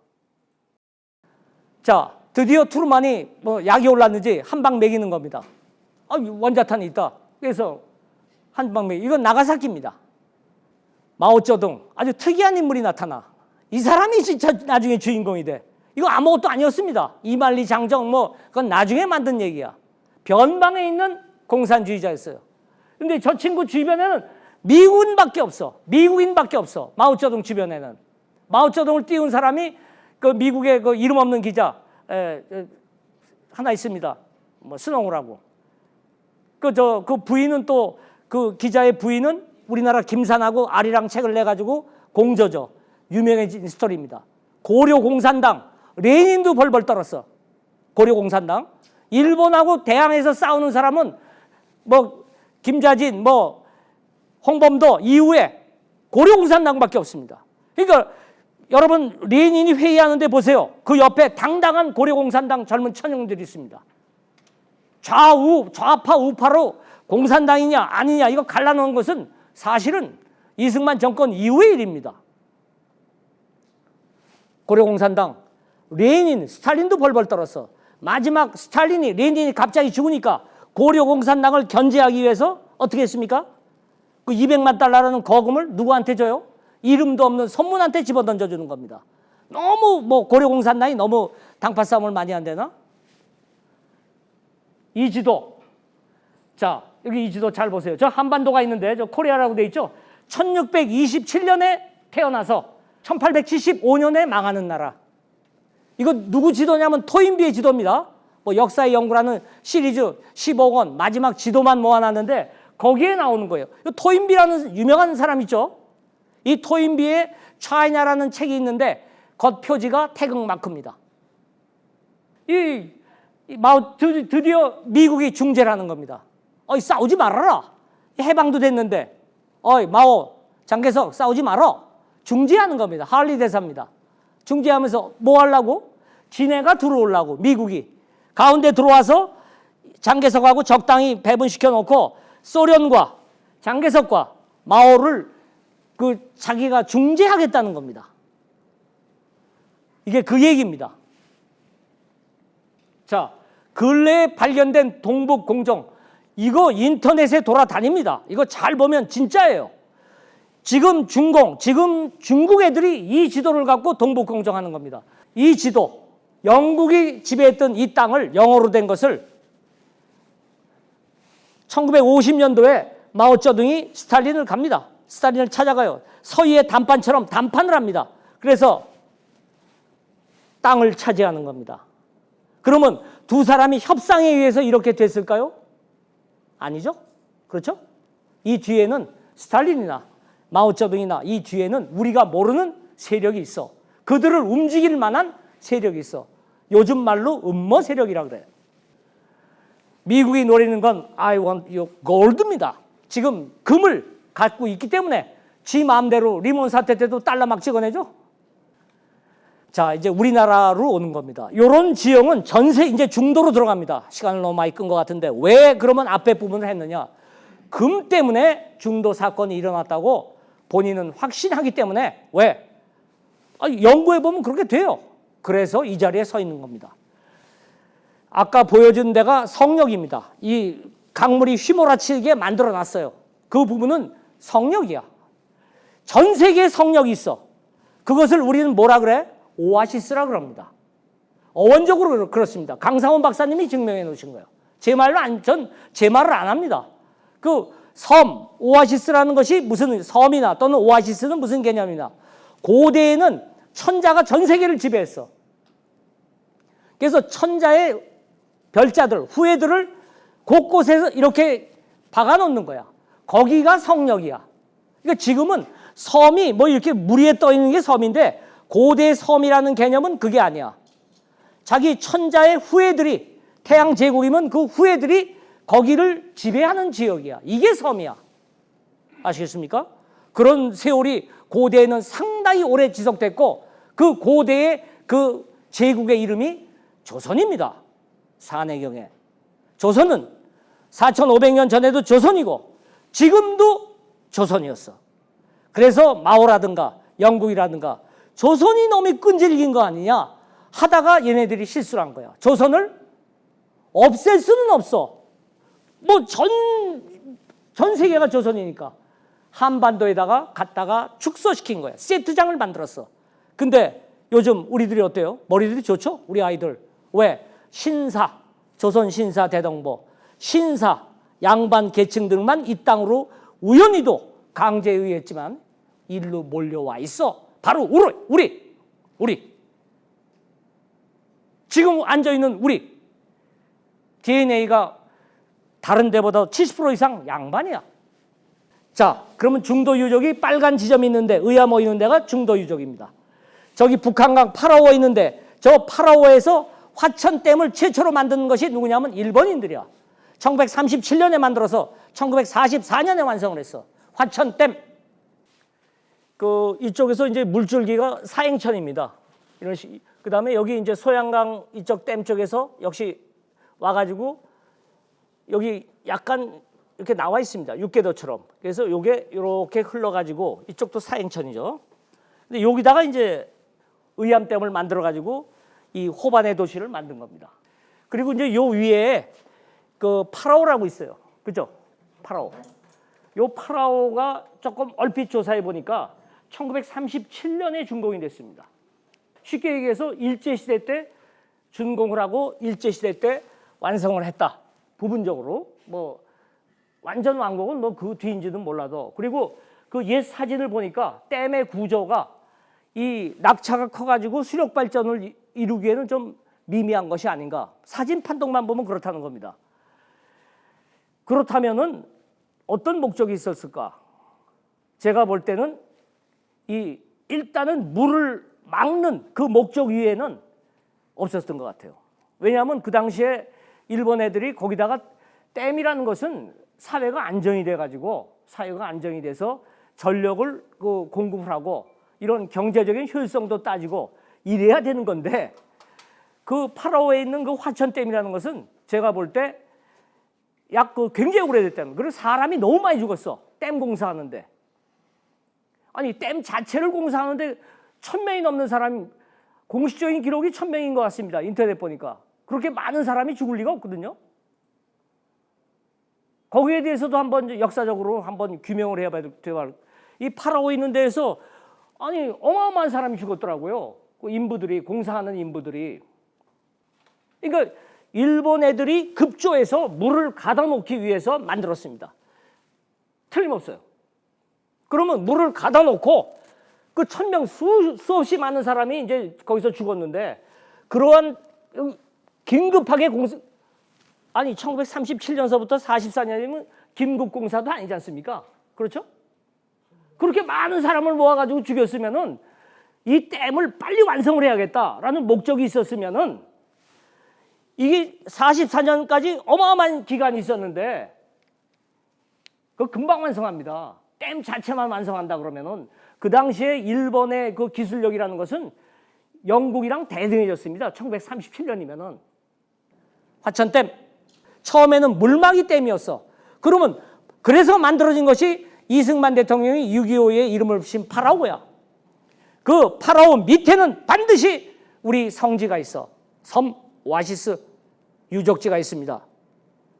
자, 드디어 트루만이 약이 올랐는지 한 방 먹이는 겁니다. 원자탄이 있다. 그래서 한 방 먹이. 이건 나가사키입니다. 마오쩌둥 아주 특이한 인물이 나타나. 이 사람이 진짜 나중에 주인공이 돼. 이거 아무것도 아니었습니다. 이만리 장정 그건 나중에 만든 얘기야. 변방에 있는 공산주의자였어요. 근데 저 친구 주변에는 미국인밖에 없어. 마오쩌둥 주변에는. 마오쩌둥을 띄운 사람이 그 미국의 그 이름 없는 기자 하나 있습니다. 스농우라고. 그 부인은 또 그 기자의 부인은 우리나라 김산하고 아리랑 책을 내가지고 공저죠. 유명해진 스토리입니다. 고려 공산당 레닌도 벌벌 떨었어. 고려공산당. 일본하고 대항해서 싸우는 사람은 뭐 김자진, 뭐 홍범도 이후에 고려공산당밖에 없습니다. 그러니까 여러분 레닌이 회의하는데 보세요. 그 옆에 당당한 고려공산당 젊은 천영들이 있습니다. 좌파 우파로 공산당이냐 아니냐 이거 갈라놓은 것은 사실은 이승만 정권 이후의 일입니다. 고려공산당, 레닌, 스탈린도 벌벌 떨었어. 마지막 레닌이 갑자기 죽으니까 고려공산당을 견제하기 위해서 어떻게 했습니까? 그 200만 달러라는 거금을 누구한테 줘요? 이름도 없는 선문한테 집어던져주는 겁니다. 너무 뭐 고려공산당이 너무 당파 싸움을 많이 한대나? 이 지도. 자, 여기 이 지도 잘 보세요. 저 한반도가 있는데 저 코리아라고 돼 있죠? 1627년에 태어나서 1875년에 망하는 나라. 이거 누구 지도냐면 토인비의 지도입니다. 뭐 역사의 연구라는 시리즈 15권 마지막 지도만 모아놨는데 거기에 나오는 거예요. 토인비라는 유명한 사람 있죠? 이 토인비의 차이나라는 책이 있는데 겉표지가 태극마크입니다. 드디어 미국이 중재를 하는 겁니다. 싸우지 말아라. 해방도 됐는데 마오, 장개석 싸우지 말어. 중재하는 겁니다. 할리 대사입니다. 중재하면서 뭐 하려고? 진해가 들어오려고 미국이. 가운데 들어와서 장개석하고 적당히 배분시켜 놓고 소련과 장개석과 마오를 자기가 중재하겠다는 겁니다. 이게 그 얘기입니다. 자, 근래에 발견된 동북공정 이거 인터넷에 돌아다닙니다. 이거 잘 보면 진짜예요. 지금 중국 애들이 이 지도를 갖고 동북공정하는 겁니다. 이 지도, 영국이 지배했던 이 땅을 영어로 된 것을 1950년도에 마오쩌둥이 스탈린을 갑니다. 스탈린을 찾아가요. 서희의 단판처럼 단판을 합니다. 그래서 땅을 차지하는 겁니다. 그러면 두 사람이 협상에 의해서 이렇게 됐을까요? 아니죠? 그렇죠? 이 뒤에는 스탈린이나 마오쩌둥이나 이 뒤에는 우리가 모르는 세력이 있어. 그들을 움직일 만한 세력이 있어. 요즘 말로 음모 세력이라고 그래요. 미국이 노리는 건 I want your gold입니다. 지금 금을 갖고 있기 때문에 지 마음대로 리먼 사태 때도 달러 막 찍어내죠. 자, 이제 우리나라로 오는 겁니다. 이런 지형은 이제 중도로 들어갑니다. 시간을 너무 많이 끈 것 같은데 왜 그러면 앞에 부분을 했느냐? 금 때문에 중도 사건이 일어났다고 본인은 확신하기 때문에 왜? 연구해보면 그렇게 돼요. 그래서 이 자리에 서 있는 겁니다. 아까 보여준 데가 성역입니다. 이 강물이 휘몰아치게 만들어놨어요. 그 부분은 성역이야. 전 세계에 성역이 있어. 그것을 우리는 뭐라 그래? 오아시스라 그럽니다. 어원적으로 그렇습니다. 강상원 박사님이 증명해 놓으신 거예요. 제 말로 제 말을 안 합니다. 그 섬, 오아시스라는 것이 무슨 섬이나 또는 오아시스는 무슨 개념이나 고대에는 천자가 전 세계를 지배했어. 그래서 천자의 별자들, 후예들을 곳곳에서 이렇게 박아놓는 거야. 거기가 성역이야. 그러니까 지금은 섬이 뭐 이렇게 물 위에 떠 있는 게 섬인데 고대 섬이라는 개념은 그게 아니야. 자기 천자의 후예들이 태양 제국이면 그 후예들이 거기를 지배하는 지역이야. 이게 섬이야. 아시겠습니까? 그런 세월이 고대에는 상당히 오래 지속됐고 그 고대의 그 제국의 이름이 조선입니다. 산해경에. 조선은 4500년 전에도 조선이고 지금도 조선이었어. 그래서 마오라든가 영국이라든가 조선이 너무 끈질긴 거 아니냐 하다가 얘네들이 실수를 한 거야. 조선을 없앨 수는 없어. 뭐 전 세계가 조선이니까 한반도에다가 갖다가 축소시킨 거야. 세트장을 만들었어. 근데 요즘 우리들이 어때요? 머리들이 좋죠? 우리 아이들. 왜? 신사, 조선 신사 대동보, 신사, 양반 계층들만 이 땅으로 우연히도 강제에 의했지만 일로 몰려와 있어. 바로 우리. 지금 앉아있는 우리. DNA가 다른 데보다 70% 이상 양반이야. 자, 그러면 중도 유족이 빨간 지점이 있는데 의암호 있는 데가 중도 유족입니다. 저기 북한강 파라오 있는데 저 파라오에서 화천댐을 최초로 만든 것이 누구냐면 일본인들이야. 1937년에 만들어서 1944년에 완성을 했어. 화천댐. 이쪽에서 이제 물줄기가 사행천입니다. 그다음에 여기 이제 소양강 이쪽 댐 쪽에서 역시 와가지고 여기 약간 이렇게 나와 있습니다. 육계도처럼. 그래서 요게 이렇게 흘러가지고 이쪽도 사행천이죠. 근데 여기다가 이제 의암댐을 만들어가지고 이 호반의 도시를 만든 겁니다. 그리고 이제 요 위에 파라오라고 있어요. 그죠? 파라오. 요 파라오가 조금 얼핏 조사해 보니까 1937년에 준공이 됐습니다. 쉽게 얘기해서 일제시대 때 준공을 하고 일제시대 때 완성을 했다. 부분적으로. 뭐 완전 완공은 뭐 그 뒤인지는 몰라도. 그리고 그 옛 사진을 보니까 댐의 구조가 이 낙차가 커가지고 수력 발전을 이루기에는 좀 미미한 것이 아닌가. 사진 판독만 보면 그렇다는 겁니다. 그렇다면은 어떤 목적이 있었을까? 제가 볼 때는 일단은 물을 막는 그 목적 위에는 없었던 것 같아요. 왜냐하면 그 당시에 일본 애들이 거기다가 댐이라는 것은 사회가 안정이 돼가지고 사회가 안정이 돼서 전력을 공급을 하고 이런 경제적인 효율성도 따지고 이래야 되는 건데 그 파라오에 있는 그 화천댐이라는 것은 제가 볼 때 약 굉장히 오래됐다는 거예요. 그리고 사람이 너무 많이 죽었어. 댐 공사하는데. 아니 댐 자체를 공사하는데 1000명이 넘는 사람이 공식적인 기록이 1000명인 것 같습니다. 인터넷 보니까. 그렇게 많은 사람이 죽을 리가 없거든요. 거기에 대해서도 한번 역사적으로 한번 규명을 해야 돼요. 이 파라오에 있는 데에서 아니 어마어마한 사람이 죽었더라고요. 그 인부들이 공사하는 인부들이. 그러니까 일본 애들이 급조해서 물을 가다 놓기 위해서 만들었습니다. 틀림없어요. 그러면 물을 가다 놓고 그 1000명 수없이 많은 사람이 이제 거기서 죽었는데 그러한 긴급하게 아니 1937년서부터 44년이면 긴급공사도 아니지 않습니까? 그렇죠? 그렇게 많은 사람을 모아가지고 죽였으면은 이 댐을 빨리 완성을 해야겠다라는 목적이 있었으면은 이게 44년까지 어마어마한 기간이 있었는데 그 금방 완성합니다. 댐 자체만 완성한다 그러면은 그 당시에 일본의 그 기술력이라는 것은 영국이랑 대등해졌습니다. 1937년이면은 화천댐 처음에는 물막이 댐이었어. 그러면 그래서 만들어진 것이 이승만 대통령이 6.25에 이름을 붙인 파라오야. 그 파라오 밑에는 반드시 우리 성지가 있어. 섬 오아시스 유적지가 있습니다.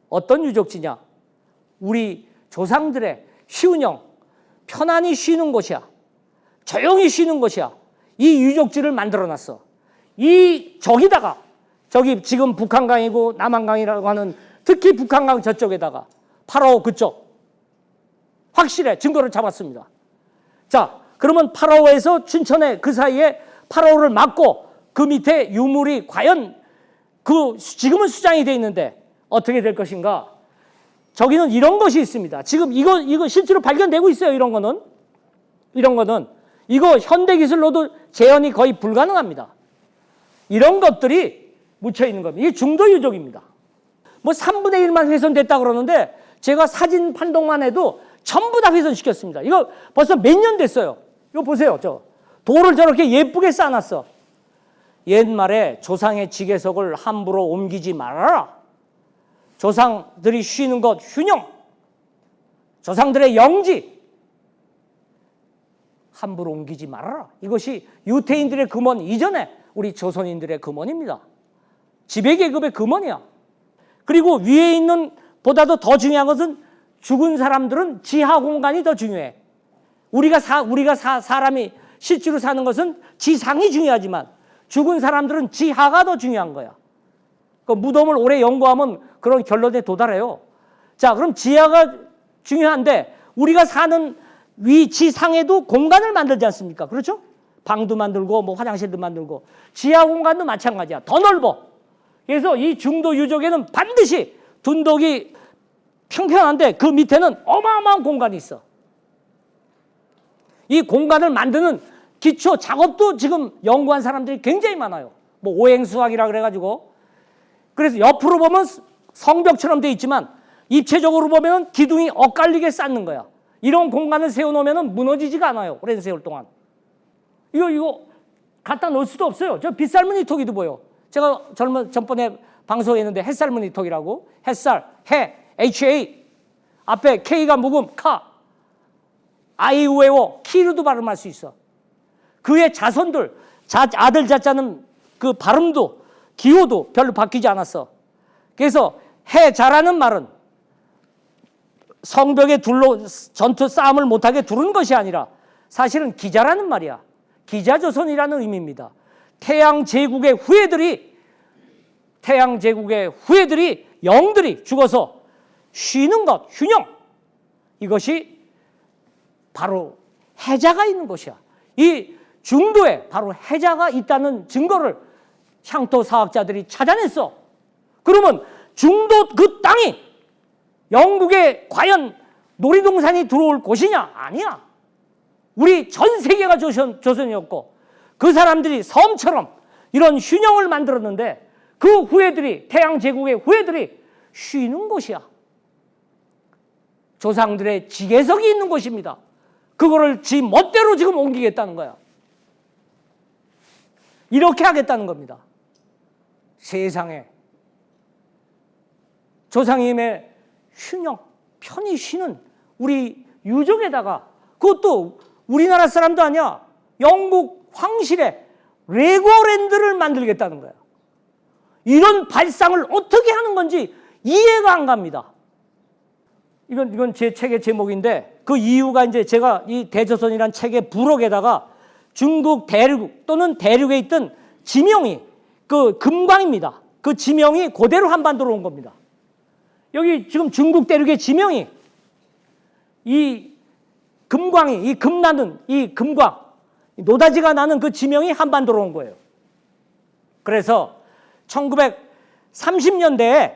어떤 유적지냐? 우리 조상들의 휴영, 편안히 쉬는 곳이야. 조용히 쉬는 곳이야. 이 유적지를 만들어놨어. 저기 지금 북한강이고 남한강이라고 하는 특히 북한강 저쪽에다가 파라오 그쪽 확실해. 증거를 잡았습니다. 자, 그러면 파라오에서 춘천에 그 사이에 파라오를 막고 그 밑에 유물이 과연 지금은 수장이 돼 있는데 어떻게 될 것인가? 저기는 이런 것이 있습니다. 지금 이거 실제로 발견되고 있어요. 이런 거는 이거 현대 기술로도 재현이 거의 불가능합니다. 이런 것들이 묻혀 있는 겁니다. 이게 중도 유적입니다. 뭐 3분의 1만 훼손됐다 그러는데 제가 사진 판독만 해도 전부 다 훼손시켰습니다. 이거 벌써 몇 년 됐어요. 이거 보세요. 돌을 저렇게 예쁘게 쌓아놨어. 옛말에 조상의 지계석을 함부로 옮기지 말아라. 조상들이 쉬는 것 휴녕, 조상들의 영지 함부로 옮기지 말아라. 이것이 유태인들의 금원 이전에 우리 조선인들의 금원입니다. 지배계급의 금원이야. 그리고 위에 있는 보다도 더 중요한 것은 죽은 사람들은 지하 공간이 더 중요해. 사람이 실제로 사는 것은 지상이 중요하지만 죽은 사람들은 지하가 더 중요한 거야. 그 무덤을 오래 연구하면 그런 결론에 도달해요. 자, 그럼 지하가 중요한데 우리가 사는 지상에도 공간을 만들지 않습니까? 그렇죠? 방도 만들고 뭐 화장실도 만들고 지하 공간도 마찬가지야. 더 넓어. 그래서 이 중도 유적에는 반드시 둔덕이 평평한데 그 밑에는 어마어마한 공간이 있어. 이 공간을 만드는 기초 작업도 지금 연구한 사람들이 굉장히 많아요. 뭐 오행수학이라 그래가지고 그래서 옆으로 보면 성벽처럼 돼 있지만 입체적으로 보면 기둥이 엇갈리게 쌓는 거야. 이런 공간을 세워놓으면 무너지지가 않아요. 오랜 세월 동안. 이거 갖다 놓을 수도 없어요. 저 빗살무늬 토기도 보여. 제가 전번에 방송했는데 햇살무늬 토기라고. 햇살, 해, HA. 앞에 K가 묵음, 카. 아이우에오, 키로도 발음할 수 있어. 그의 자손들, 아들 자자는 그 발음도, 기호도 별로 바뀌지 않았어. 그래서 해자라는 말은 성벽에 전투 싸움을 못하게 두른 것이 아니라 사실은 기자라는 말이야. 기자조선이라는 의미입니다. 태양 제국의 후예들이 영들이 죽어서 쉬는 것, 휴녕. 이것이 바로 해자가 있는 곳이야. 이 중도에 바로 해자가 있다는 증거를 향토 사학자들이 찾아냈어. 그러면 중도 그 땅이 영국에 과연 놀이동산이 들어올 곳이냐? 아니야. 우리 전 세계가 조선이었고 그 사람들이 섬처럼 이런 휴녕을 만들었는데 그 후예들이, 태양 제국의 후예들이 쉬는 곳이야. 조상들의 지계석이 있는 곳입니다. 그거를 지 멋대로 지금 옮기겠다는 거야. 이렇게 하겠다는 겁니다. 세상에 조상님의 휴녕, 편히 쉬는 우리 유적에다가 그것도 우리나라 사람도 아니야. 영국 황실에 레고랜드를 만들겠다는 거야. 이런 발상을 어떻게 하는 건지 이해가 안 갑니다. 이건 제 책의 제목인데 그 이유가 이제 제가 이 대조선이라는 책의 부록에다가 중국 대륙 또는 대륙에 있던 지명이 그 금광입니다. 그 지명이 그대로 한반도로 온 겁니다. 여기 지금 중국 대륙의 지명이 이 금광이, 이 금나는 이 금광, 노다지가 나는 그 지명이 한반도로 온 거예요. 그래서 1930년대에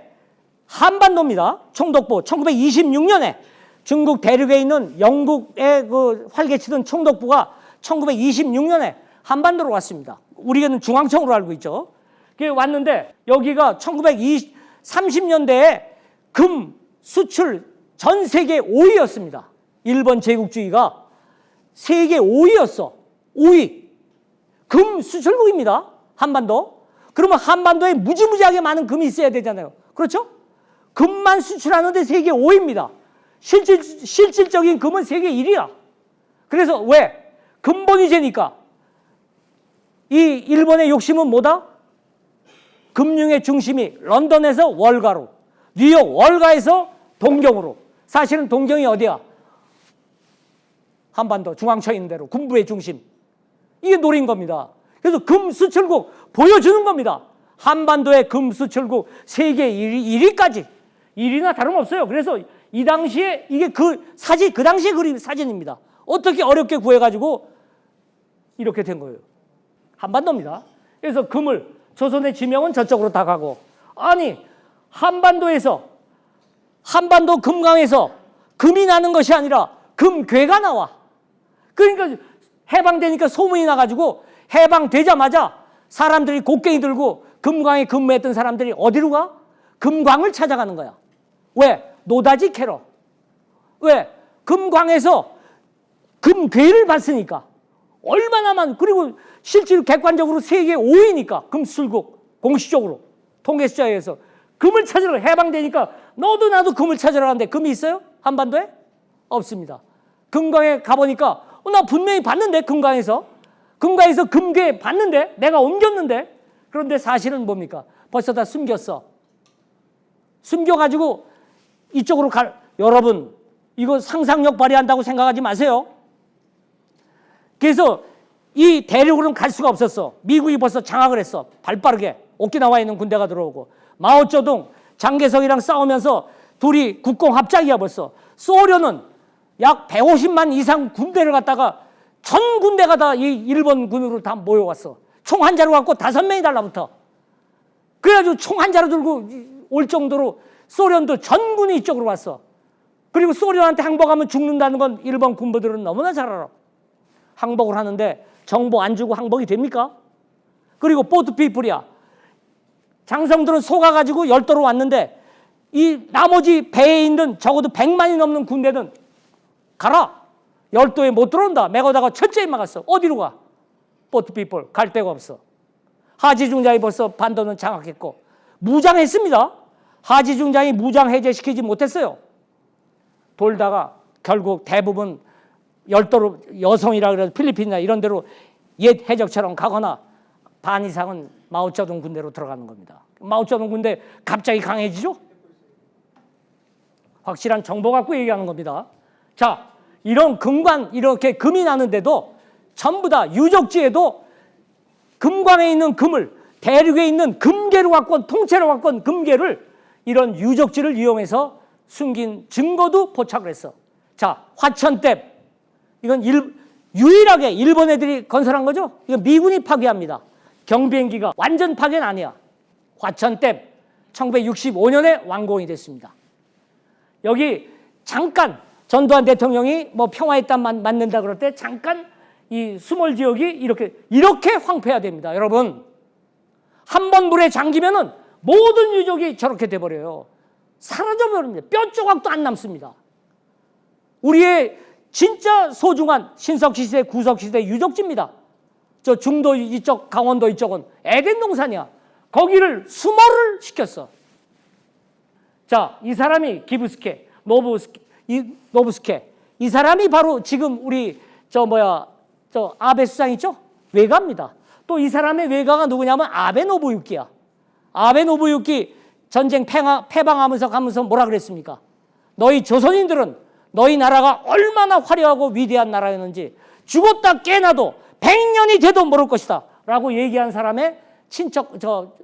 한반도입니다. 총독부 1926년에 중국 대륙에 있는 영국의 그 활개치던 총독부가 1926년에 한반도로 왔습니다. 우리는 중앙청으로 알고 있죠. 그게 왔는데 여기가 1930년대에 금 수출 전 세계 5위였습니다. 일본 제국주의가 세계 5위였어. 5위. 금 수출국입니다. 한반도. 그러면 한반도에 무지무지하게 많은 금이 있어야 되잖아요. 그렇죠? 금만 수출하는데 세계 5위입니다. 실질적인 금은 세계 1위야. 그래서 왜? 근본이 되니까. 이 일본의 욕심은 뭐다? 금융의 중심이 런던에서 월가로, 뉴욕 월가에서 동경으로. 사실은 동경이 어디야? 한반도 중앙처 있는 대로 군부의 중심. 이게 노린 겁니다. 그래서 금 수출국 보여주는 겁니다. 한반도의 금 수출국 세계 1위까지. 1위나 다름없어요. 그래서 이 당시에 이게 그 당시에 그린 사진입니다. 어떻게 어렵게 구해가지고 이렇게 된 거예요. 한반도입니다. 그래서 금을 조선의 지명은 저쪽으로 다 가고 아니 한반도에서 한반도 금강에서 금이 나는 것이 아니라 금괴가 나와. 그러니까 해방되니까 소문이 나가지고 해방되자마자 사람들이 곡괭이 들고 금광에 근무했던 사람들이 어디로 가? 금광을 찾아가는 거야. 왜? 노다지 캐러. 왜? 금광에서 금괴를 봤으니까. 얼마나 많은, 그리고 실제로 객관적으로 세계 5위니까 금수출국 공식적으로 통계 숫자에 의해서 금을 찾으러 해방되니까 너도 나도 금을 찾으러 가는데 금이 있어요? 한반도에? 없습니다. 금광에 가보니까 나 분명히 봤는데 금광에서 금괴 봤는데 내가 옮겼는데 그런데 사실은 뭡니까? 벌써 다 숨겼어. 숨겨가지고 이쪽으로 여러분 이거 상상력 발휘한다고 생각하지 마세요. 그래서 이 대륙으로는 갈 수가 없었어. 미국이 벌써 장악을 했어. 발빠르게 오키나와에 있는 군대가 들어오고 마오쩌둥 장개석이랑 싸우면서 둘이 국공 합작이야 벌써. 소련은 약 150만 이상 군대를 갖다가 전 군대가 다 이 일본 군으로 다 모여왔어. 총 한 자루 갖고 5명이 달라붙어. 그래가지고 총 한 자루 들고 올 정도로 소련도 전군이 이쪽으로 왔어. 그리고 소련한테 항복하면 죽는다는 건 일본 군부들은 너무나 잘 알아. 항복을 하는데 정보 안 주고 항복이 됩니까? 그리고 보트 피플이야. 장성들은 속아가지고 열도로 왔는데 이 나머지 배에 있는 적어도 100만이 넘는 군대는 가라. 열도에 못 들어온다. 맥어다가 철저히 막았어. 어디로 가? 보트피플 갈 데가 없어. 하지중장이 벌써 반도는 장악했고 무장했습니다. 하지중장이 무장 해제시키지 못했어요. 돌다가 결국 대부분 열도로 여성이라 그래서 필리핀이나 이런 데로 옛 해적처럼 가거나 반 이상은 마오쩌둥 군대로 들어가는 겁니다. 마오쩌둥 군대 갑자기 강해지죠? 확실한 정보 갖고 얘기하는 겁니다. 자, 이런 금관 이렇게 금이 나는데도 전부 다 유적지에도 금관에 있는 금을 대륙에 있는 금괴로 갖고 온 통째로 갖고 온 금괴를 이런 유적지를 이용해서 숨긴 증거도 포착을 했어. 자, 화천댐 이건 유일하게 일본 애들이 건설한 거죠. 이건 미군이 파괴합니다. 경비행기가 완전 파괴는 아니야. 화천댐 1965년에 완공이 됐습니다. 여기 잠깐 전두환 대통령이 뭐 평화의 땅 만든다 그럴 때 잠깐 이 수몰 지역이 이렇게 황폐화됩니다. 여러분, 한 번 물에 잠기면은 모든 유적이 저렇게 돼버려요. 사라져버립니다. 뼈 조각도 안 남습니다. 우리의 진짜 소중한 신석시대, 구석시대 유적지입니다. 저 중도 이쪽, 강원도 이쪽은 에덴 동산이야. 거기를 수몰을 시켰어. 자, 이 사람이 기부스케, 노부스케. 이 사람이 바로 지금 우리 저 아베 수상 있죠? 외가입니다. 또 이 사람의 외가가 누구냐면 아베 노부유키야. 아베 노부유키 전쟁 패방하면서 가면서 뭐라 그랬습니까? 너희 조선인들은 너희 나라가 얼마나 화려하고 위대한 나라였는지 죽었다 깨나도 100년이 돼도 모를 것이다 라고 얘기한 사람의 친척,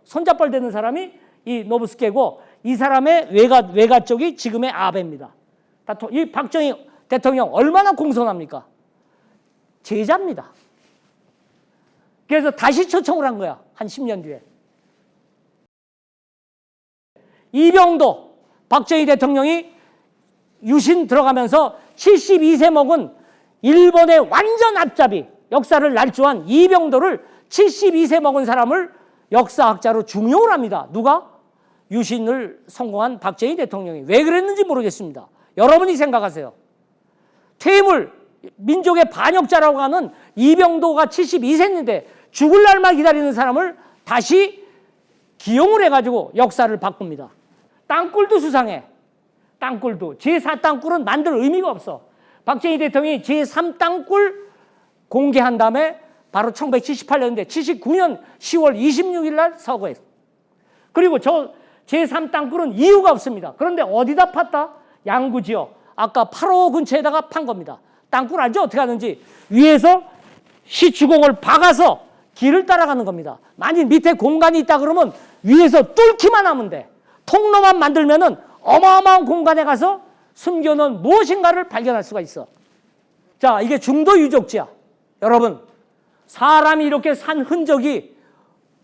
손잡벌 되는 사람이 이 노부스케고 이 사람의 외가 쪽이 지금의 아베입니다. 이 박정희 대통령 얼마나 공손합니까? 제자입니다. 그래서 다시 초청을 한 거야. 한 10년 뒤에. 이병도 박정희 대통령이 유신 들어가면서 72세 먹은 일본의 완전 앞잡이 역사를 날조한 이병도를 72세 먹은 사람을 역사학자로 중용을 합니다. 누가? 유신을 성공한 박정희 대통령이. 왜 그랬는지 모르겠습니다. 여러분이 생각하세요. 퇴임을 민족의 반역자라고 하는 이병도가 72세인데 죽을 날만 기다리는 사람을 다시 기용을 해가지고 역사를 바꿉니다. 땅굴도 수상해. 땅굴도. 제4땅굴은 만들 의미가 없어. 박정희 대통령이 제3땅굴 공개한 다음에 바로 1978년인데 79년 10월 26일 날 서거했어. 그리고 저 제3땅굴은 이유가 없습니다. 그런데 어디다 팠다? 양구지역. 아까 8호 근처에다가 판 겁니다. 땅굴 알죠? 어떻게 하는지. 위에서 시추공을 박아서 길을 따라가는 겁니다. 만약 밑에 공간이 있다 그러면 위에서 뚫기만 하면 돼. 통로만 만들면은 어마어마한 공간에 가서 숨겨놓은 무엇인가를 발견할 수가 있어. 자, 이게 중도 유적지야. 여러분, 사람이 이렇게 산 흔적이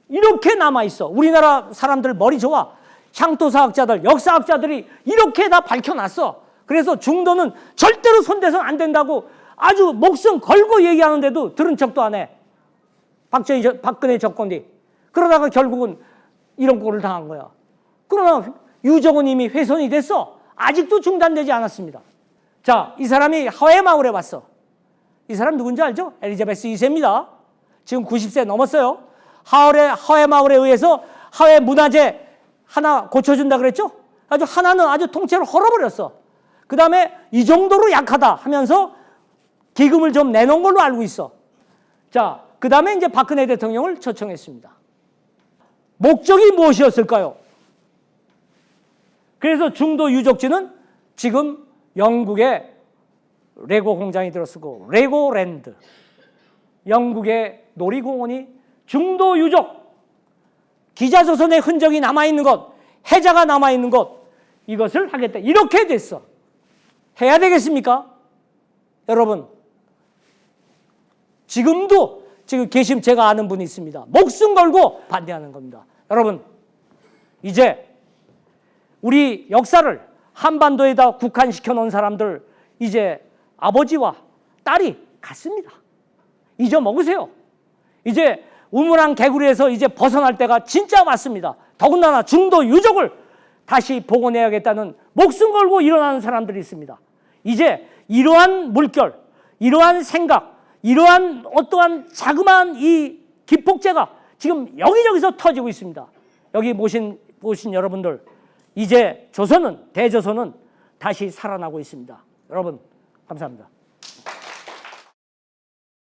이렇게 남아있어. 우리나라 사람들 머리 좋아. 향토사학자들, 역사학자들이 이렇게 다 밝혀놨어. 그래서 중도는 절대로 손대서는 안 된다고 아주 목숨 걸고 얘기하는데도 들은 척도 안 해. 박근혜 정권이. 그러다가 결국은 이런 꼴을 당한 거야. 그러나 유적은 이미 훼손이 됐어. 아직도 중단되지 않았습니다. 자, 이 사람이 하회마을에 왔어. 이 사람 누군지 알죠? 엘리자베스 2세입니다. 지금 90세 넘었어요. 하회마을에 의해서 하회 문화재 하나 고쳐준다 그랬죠? 하나는 아주 통째로 헐어버렸어. 그 다음에 이 정도로 약하다 하면서 기금을 좀 내놓은 걸로 알고 있어. 자, 그 다음에 이제 박근혜 대통령을 초청했습니다. 목적이 무엇이었을까요? 그래서 중도 유적지는 지금 영국의 레고 공장이 들어서고 레고랜드, 영국의 놀이공원이 중도 유적, 기자조선의 흔적이 남아있는 것, 해자가 남아있는 것, 이것을 하겠다. 이렇게 됐어. 해야 되겠습니까? 여러분, 지금도 지금 계신 제가 아는 분이 있습니다. 목숨 걸고 반대하는 겁니다. 여러분, 이제 우리 역사를 한반도에다 국한시켜 놓은 사람들 이제 아버지와 딸이 같습니다. 잊어먹으세요. 이제 우물안 개구리에서 이제 벗어날 때가 진짜 맞습니다. 더군다나 중도 유족을 다시 복원해야겠다는 목숨 걸고 일어나는 사람들이 있습니다. 이제 이러한 물결, 이러한 생각, 이러한 어떠한 자그마한 이 기폭제가 지금 여기저기서 터지고 있습니다. 여기 모신 여러분들, 이제 조선은, 대조선은 다시 살아나고 있습니다. 여러분, 감사합니다.